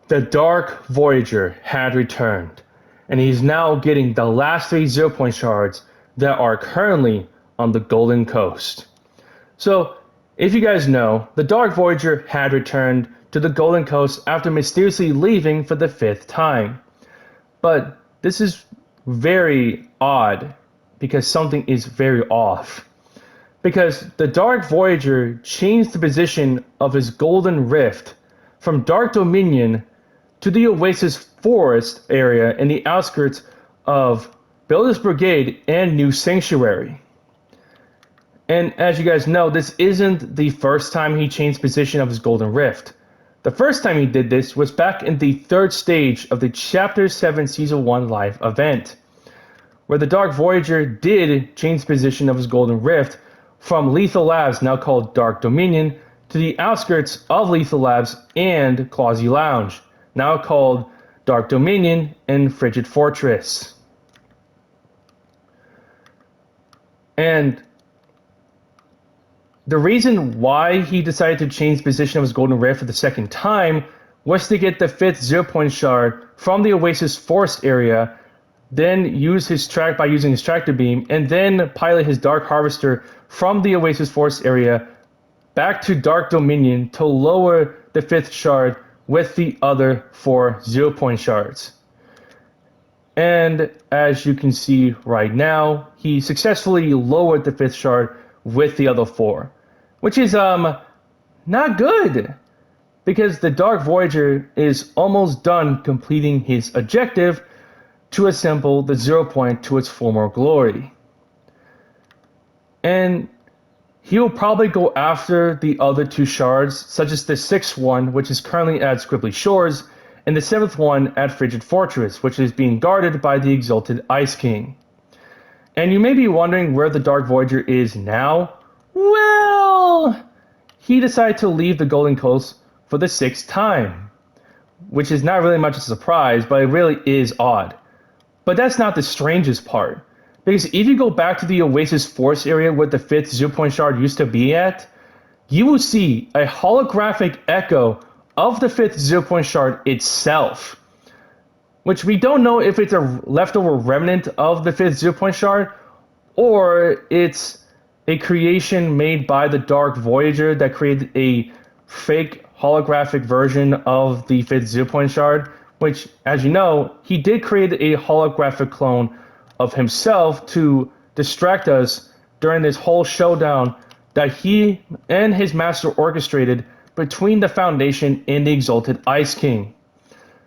The Dark Voyager had returned, and he's now getting the last 3 Zero Point Shards that are currently on the Golden Coast. So, if you guys know, the Dark Voyager had returned to the Golden Coast after mysteriously leaving for the 5th time. But this is very odd because something is very off. Because the Dark Voyager changed the position of his Golden Rift from Dark Dominion to the Oasis Forest area in the outskirts of Builder's Brigade and New Sanctuary. And as you guys know, this isn't the first time he changed position of his Golden Rift. The first time he did this was back in the 3rd stage of the Chapter 7 Season 1 live event, where the Dark Voyager did change position of his Golden Rift from Lethal Labs, now called Dark Dominion, to the outskirts of Lethal Labs and Clausy Lounge, now called Dark Dominion and Frigid Fortress. And the reason why he decided to change position of his Golden Rift for the 2nd time was to get the 5th Zero Point Shard from the Oasis Forest area, then use his track by using his tractor beam, and then pilot his Dark Harvester from the Oasis Forest area back to Dark Dominion to lower the 5th shard with the other 4 Zero Point Shards. And as you can see right now, he successfully lowered the 5th shard with the other 4, which is not good, because the Dark Voyager is almost done completing his objective to assemble the Zero Point to its former glory. And he'll probably go after the other 2 shards, such as the 6th one, which is currently at Squibbly Shores, and the 7th one at Frigid Fortress, which is being guarded by the Exalted Ice King. And you may be wondering where the Dark Voyager is now. Well, he decided to leave the Golden Coast for the 6th time, which is not really much of a surprise, but it really is odd. But that's not the strangest part, because if you go back to the Oasis Forest area where the 5th Zero Point Shard used to be at, you will see a holographic echo of the 5th Zero Point Shard itself, which we don't know if it's a leftover remnant of the 5th Zero Point Shard, or it's a creation made by the Dark Voyager that created a fake holographic version of the 5th Zero Point Shard, which, as you know, he did create a holographic clone of himself to distract us during this whole showdown that he and his master orchestrated between the Foundation and the Exalted Ice King.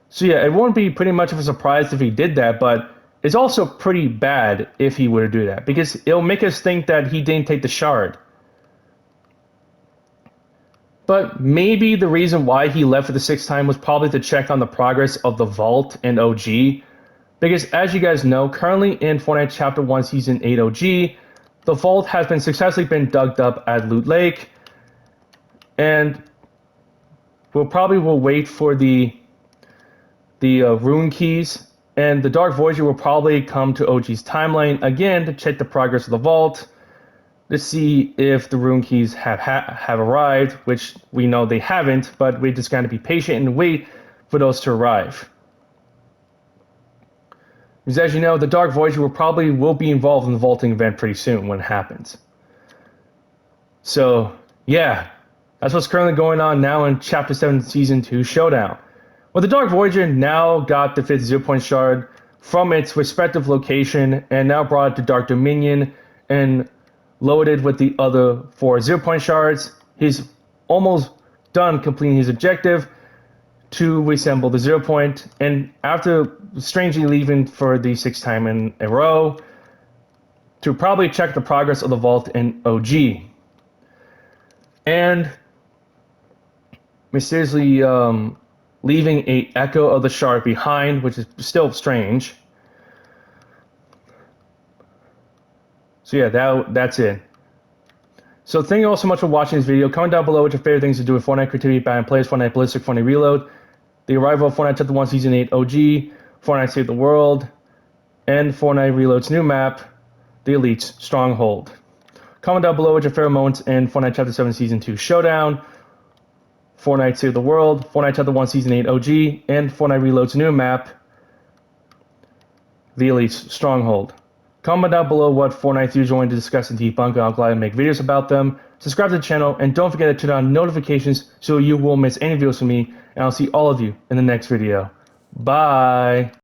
So yeah, it won't be pretty much of a surprise if he did that, but it's also pretty bad if he were to do that, because it'll make us think that he didn't take the shard. But maybe the reason why he left for the 6th time was probably to check on the progress of the Vault and OG, because as you guys know, currently in Fortnite Chapter 1 Season 8 OG, the Vault has been successfully been dug up at Loot Lake, and we'll wait for the rune keys, and the Dark Voyager will probably come to OG's timeline again to check the progress of the Vault, to see if the rune keys have arrived, which we know they haven't, but we just gotta be patient and wait for those to arrive. Because as you know, the Dark Voyager will be involved in the vaulting event pretty soon when it happens. So yeah, that's what's currently going on now in Chapter 7 Season 2 Showdown. Well, the Dark Voyager now got the 5th Zero Point Shard from its respective location and now brought it to Dark Dominion and loaded with the other 4 Zero Point Shards. He's almost done completing his objective to reassemble the Zero Point, and after strangely leaving for the 6th time in a row, to probably check the progress of the Vault and OG. And mysteriously leaving a echo of the shard behind, which is still strange. So yeah, that's it. So thank you all so much for watching this video. Comment down below what your favorite things to do with Fortnite creativity, Batman Plays, Fortnite Ballistic, Fortnite Reload, the arrival of Fortnite Chapter 1 Season 8 OG, Fortnite Save the World, and Fortnite Reload's new map, the Elite's Stronghold. Comment down below what your favorite moments in Fortnite Chapter 7 Season 2 Showdown. Fortnite Save the World, Fortnite Chapter 1 Season 8 OG, and Fortnite Reloads a new map, The Elite's Stronghold. Comment down below what Fortnite you're going to discuss and debunk, and I'll gladly make videos about them. Subscribe to the channel, and don't forget to turn on notifications so you won't miss any videos from me, and I'll see all of you in the next video. Bye!